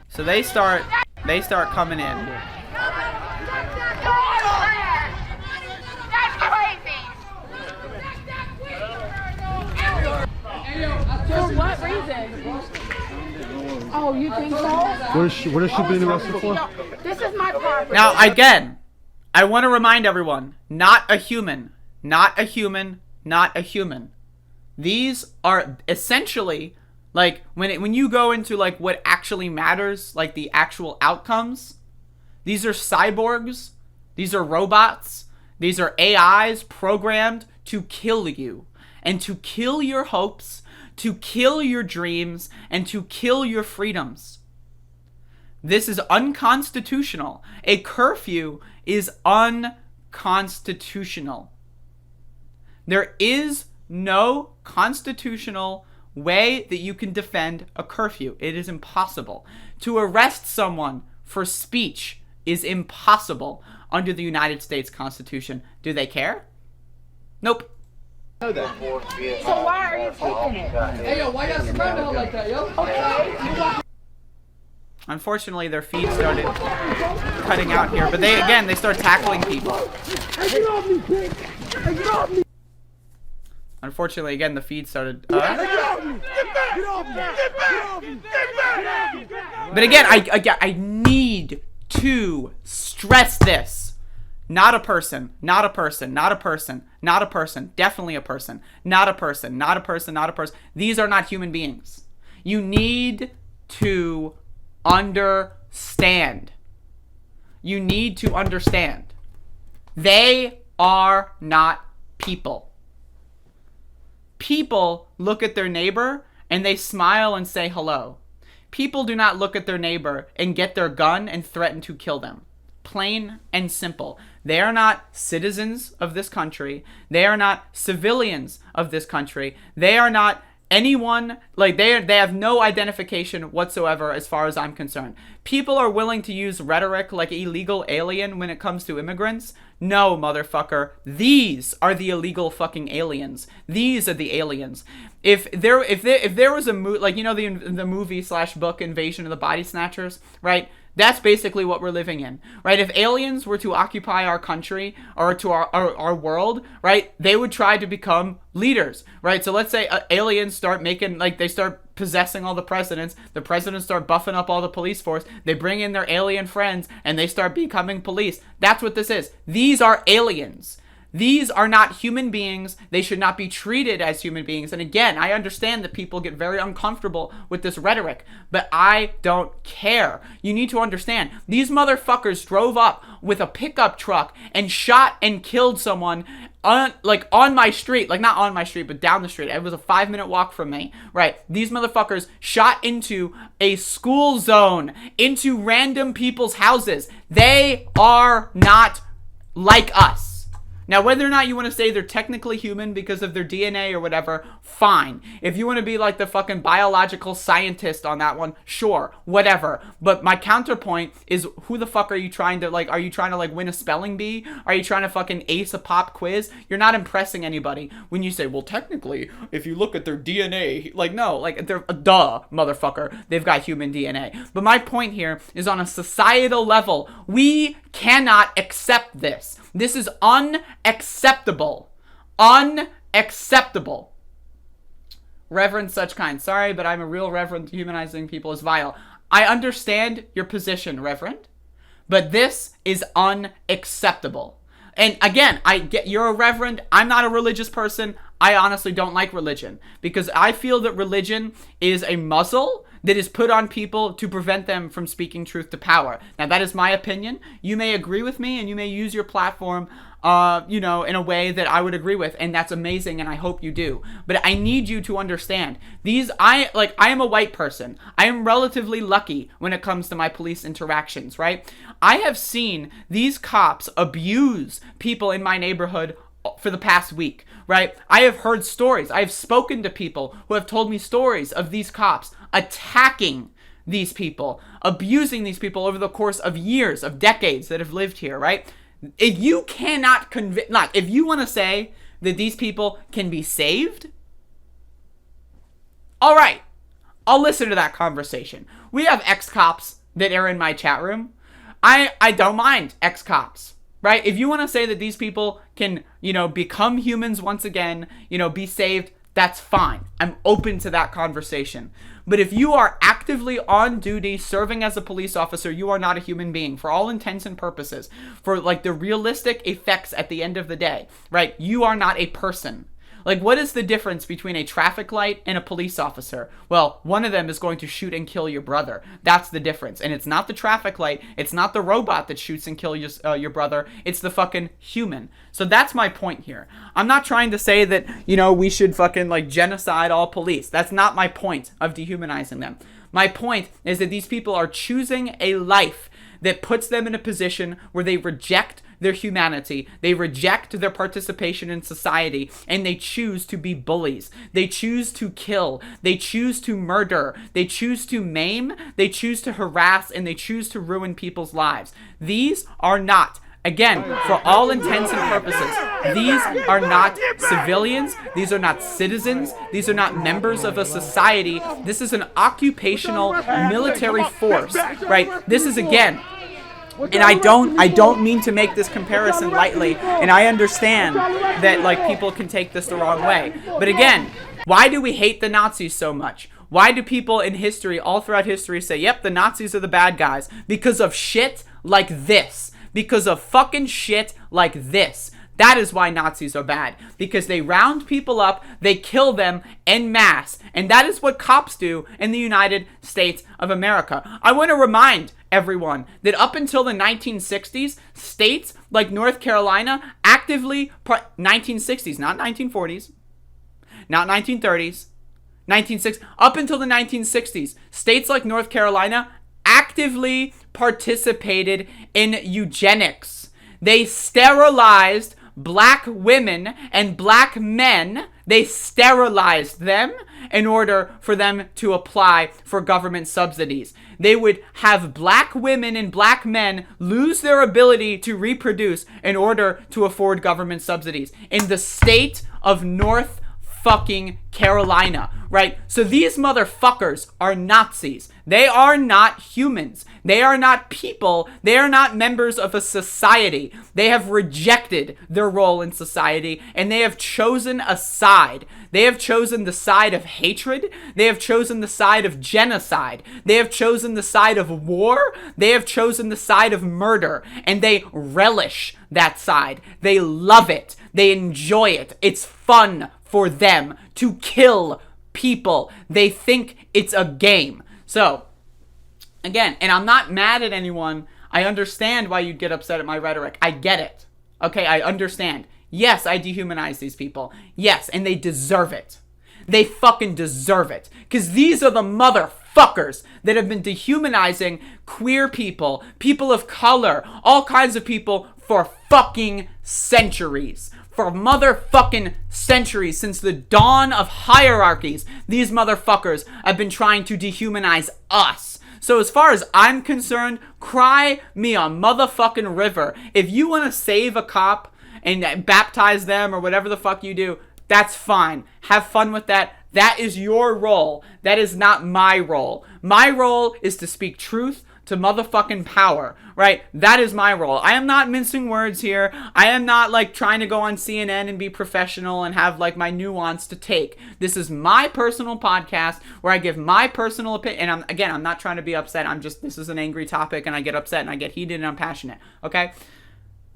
S1: So they start coming in.
S7: That's crazy. For what reason? Oh, you think so?
S8: What is she being arrested for?
S7: This is my property.
S1: Now, again, I want to remind everyone, not a human. Not a human. Not a human. These are essentially, like, when you go into, like, what actually matters, like, the actual outcomes, these are cyborgs, these are robots, these are AIs programmed to kill you, and to kill your hopes, to kill your dreams, and to kill your freedoms. This is unconstitutional. A curfew is unconstitutional. There is no constitutional way that you can defend a curfew. It is impossible. To arrest someone for speech is impossible under the United States Constitution. Do they care? Nope.
S4: So why are you taking it? Hey, yo, why y'all surrounding her like that, yo? Okay.
S1: Unfortunately, their feed started cutting out here, but they start tackling people.
S9: Get off me, bitch! Get off me!
S1: Unfortunately, again, the feed started.
S9: Get off me! Get off me! Get off me!
S1: But again, I need to stress this. Not a person. Not a person. Not a person. Not a person. Definitely a person. Not a person. Not a person. Not a person. These are not human beings. You need to understand. You need to understand. They are not people. People look at their neighbor and they smile and say hello. People do not look at their neighbor and get their gun and threaten to kill them. Plain and simple. They are not citizens of this country. They are not civilians of this country. They are not anyone, like they have no identification whatsoever as far as I'm concerned. People are willing to use rhetoric like illegal alien when it comes to immigrants. No, motherfucker. These are the illegal fucking aliens. These are the aliens. If there was a like, you know, the movie / book Invasion of the Body Snatchers, right? That's basically what we're living in, right? If aliens were to occupy our country or to our world, right, they would try to become leaders, right? So let's say aliens start making, like, they start possessing all the presidents start buffing up all the police force, they bring in their alien friends, and they start becoming police. That's what this is. These are aliens. These are not human beings. They should not be treated as human beings. And again, I understand that people get very uncomfortable with this rhetoric, but I don't care. You need to understand, these motherfuckers drove up with a pickup truck and shot and killed someone on my street. Like, not on my street, but down the street. It was a 5-minute walk from me, right? These motherfuckers shot into a school zone, into random people's houses. They are not like us. Now, whether or not you want to say they're technically human because of their DNA or whatever, fine. If you want to be like the fucking biological scientist on that one, sure, whatever. But my counterpoint is, who the fuck are you trying to, like, win a spelling bee? Are you trying to fucking ace a pop quiz? You're not impressing anybody when you say, well, technically, if you look at their DNA, like, no, like, they're, duh, motherfucker, they've got human DNA. But my point here is, on a societal level, we cannot accept this. This is unacceptable. Unacceptable. Reverend Suchkind, sorry, but I'm a real reverend. Humanizing people is vile. I understand your position, Reverend, but this is unacceptable. And again, I get you're a reverend. I'm not a religious person. I honestly don't like religion because I feel that religion is a muzzle that is put on people to prevent them from speaking truth to power. Now, that is my opinion. You may agree with me and you may use your platform, in a way that I would agree with, and that's amazing, and I hope you do. But I need you to understand, I am a white person. I am relatively lucky when it comes to my police interactions, right? I have seen these cops abuse people in my neighborhood for the past week, right? I have heard stories. I have spoken to people who have told me stories of these cops attacking these people, abusing these people over the course of years, of decades that have lived here, right? If you cannot if you want to say that these people can be saved, all right, I'll listen to that conversation. We have ex-cops that are in my chat room. I don't mind ex-cops, right? If you want to say that these people can, become humans once again, be saved, that's fine. I'm open to that conversation. But if you are actively on duty serving as a police officer, you are not a human being for all intents and purposes. For like the realistic effects at the end of the day, right? You are not a person. Like, what is the difference between a traffic light and a police officer? Well, one of them is going to shoot and kill your brother. That's the difference. And it's not the traffic light. It's not the robot that shoots and kills your brother. It's the fucking human. So that's my point here. I'm not trying to say that, we should fucking, like, genocide all police. That's not my point of dehumanizing them. My point is that these people are choosing a life that puts them in a position where they reject their humanity, they reject their participation in society, and they choose to be bullies. They choose to kill. They choose to murder. They choose to maim. They choose to harass, and they choose to ruin people's lives. These are not, again, for all intents and purposes, these are not civilians. These are not citizens. These are not members of a society. This is an occupational military force, right? This is, again, and I don't mean to make this comparison lightly, and I understand that, like, people can take this the wrong way. But again, why do we hate the Nazis so much? Why do people in history, all throughout history, say, yep, the Nazis are the bad guys? Because of shit like this. Because of fucking shit like this. That is why Nazis are bad. Because they round people up, they kill them en masse. And that is what cops do in the United States of America. I want to remind everyone that up until the 1960s, states like North Carolina actively, 1960s, not 1940s, not 1930s, 1960s, up until the 1960s, states like North Carolina actively participated in eugenics. They sterilized black women and black men. They sterilized them in order for them to apply for government subsidies. They would have black women and black men lose their ability to reproduce in order to afford government subsidies in the state of North fucking Carolina, right? So these motherfuckers are Nazis. They are not humans. They are not people. They are not members of a society. They have rejected their role in society, and they have chosen a side. They have chosen the side of hatred. They have chosen the side of genocide. They have chosen the side of war. They have chosen the side of murder, and they relish that side. They love it. They enjoy it. It's fun for them to kill people. They think it's a game. So, again, and I'm not mad at anyone. I understand why you'd get upset at my rhetoric. I get it. Okay, I understand. Yes, I dehumanize these people. Yes, and they deserve it. They fucking deserve it. Because these are the motherfuckers that have been dehumanizing queer people, people of color, all kinds of people for fucking centuries. For motherfucking centuries, since the dawn of hierarchies, these motherfuckers have been trying to dehumanize us. So as far as I'm concerned, cry me a motherfucking river. If you want to save a cop and baptize them or whatever the fuck you do, that's fine. Have fun with that. That is your role. That is not my role. My role is to speak truth to motherfucking power, right? That is my role. I am not mincing words here. I am not, like, trying to go on CNN and be professional and have, like, my nuance to take. This is my personal podcast where I give my personal opinion. And I'm not trying to be upset. This is an angry topic and I get upset and I get heated and I'm passionate, okay?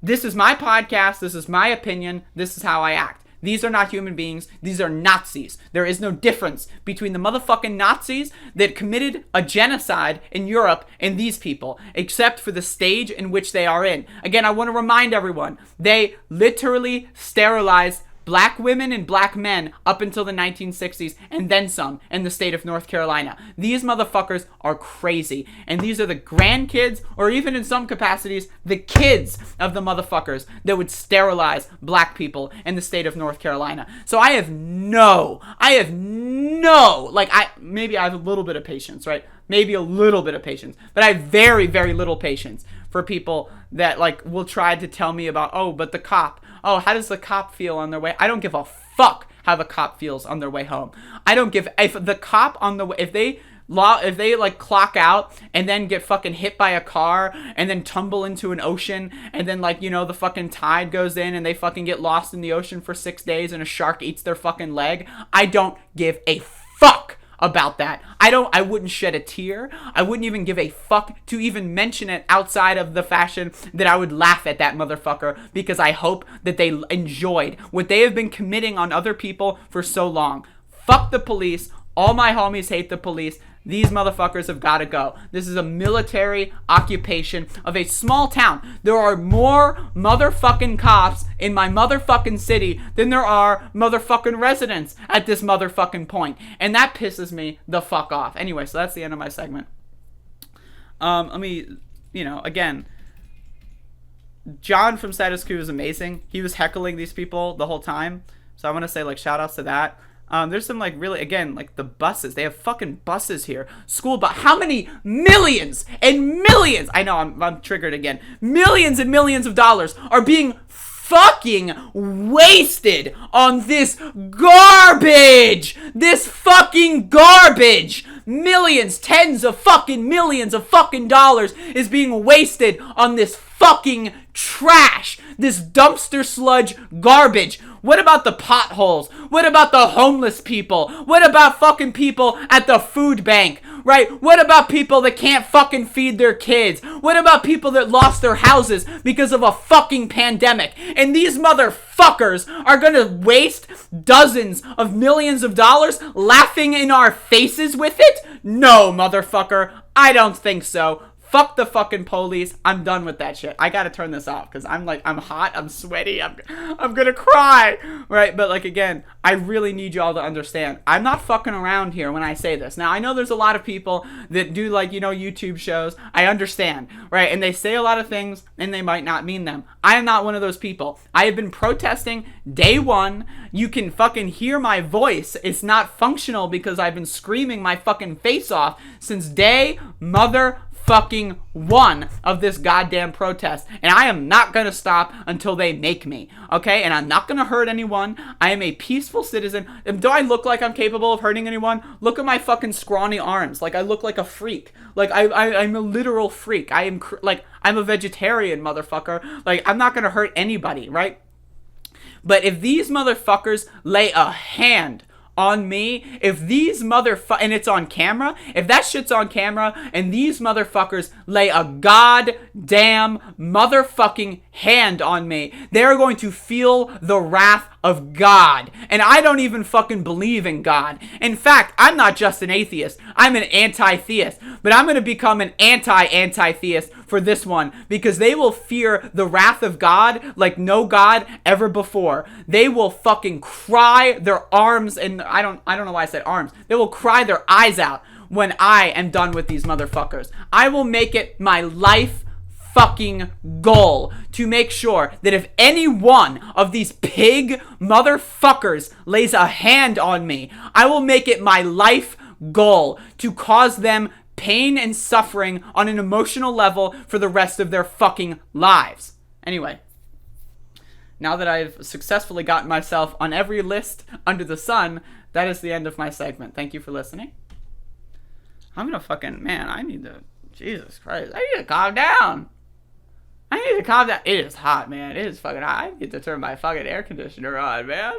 S1: This is my podcast. This is my opinion. This is how I act. These are not human beings. These are Nazis. There is no difference between the motherfucking Nazis that committed a genocide in Europe and these people, except for the stage in which they are in. Again, I want to remind everyone, they literally sterilized black women and black men up until the 1960s and then some in the state of North Carolina. These motherfuckers are crazy. And these are the grandkids, or even in some capacities, the kids of the motherfuckers that would sterilize black people in the state of North Carolina. So maybe I have a little bit of patience, right? Maybe a little bit of patience. But I have very, very little patience for people that, like, will try to tell me about, but the cop. Oh, how does the cop feel on their way? I don't give a fuck how the cop feels on their way home. If the cop on the way, if they like clock out and then get fucking hit by a car and then tumble into an ocean and then, like, the fucking tide goes in and they fucking get lost in the ocean for 6 days and a shark eats their fucking leg, I don't give a fuck about that. I wouldn't shed a tear. I wouldn't even give a fuck to even mention it outside of the fashion that I would laugh at that motherfucker, because I hope that they enjoyed what they have been committing on other people for so long. Fuck the police. All my homies hate the police. These motherfuckers have got to go. This is a military occupation of a small town. There are more motherfucking cops in my motherfucking city than there are motherfucking residents at this motherfucking point. And that pisses me the fuck off. Anyway, so that's the end of my segment. Let me, again, John from Status Quo is amazing. He was heckling these people the whole time. So I want to say, like, shout outs to that. There's some, like, really, again, like, the buses. They have fucking buses here. School bus. How many millions and millions? I know, I'm triggered again. Millions and millions of dollars are being fucking wasted on this garbage. This fucking garbage. Millions, tens of fucking millions of fucking dollars is being wasted on this fucking trash. This dumpster sludge garbage. What about the potholes? What about the homeless people? What about fucking people at the food bank, right? What about people that can't fucking feed their kids? What about people that lost their houses because of a fucking pandemic? And these motherfuckers are gonna waste dozens of millions of dollars laughing in our faces with it? No, motherfucker. I don't think so. Fuck the fucking police. I'm done with that shit. I gotta turn this off because I'm hot, I'm sweaty, I'm gonna cry, right? But, like, again, I really need y'all to understand. I'm not fucking around here when I say this. Now, I know there's a lot of people that do, like, YouTube shows. I understand, right? And they say a lot of things and they might not mean them. I am not one of those people. I have been protesting day one. You can fucking hear my voice. It's not functional because I've been screaming my fucking face off since day fucking one of this goddamn protest, and I am not gonna stop until they make me, okay? And I'm not gonna hurt anyone. I am a peaceful citizen. Do I look like I'm capable of hurting anyone? Look at my fucking scrawny arms. Like, I look like a freak. Like, I'm a literal freak. I'm a vegetarian, motherfucker. Like, I'm not gonna hurt anybody, right? But if these motherfuckers lay a hand on me, if these and it's on camera, if that shit's on camera and these motherfuckers lay a goddamn motherfucking hand on me, they're going to feel the wrath of God. And I don't even fucking believe in God. In fact, I'm not just an atheist. I'm an anti-theist. But I'm going to become an anti-theist for this one, because they will fear the wrath of God like no God ever before. They will fucking cry their arms, and I don't know why I said arms. They will cry their eyes out when I am done with these motherfuckers. I will make it my life fucking goal to make sure that if any one of these pig motherfuckers lays a hand on me, I will make it my life goal to cause them pain and suffering on an emotional level for the rest of their fucking lives. Anyway, now that I've successfully gotten myself on every list under the sun, that is the end of my segment. Thank you for listening. I'm gonna fucking, man, I need to, Jesus Christ, I need to calm down. It is hot, man. It is fucking hot. I need to turn my fucking air conditioner on, man.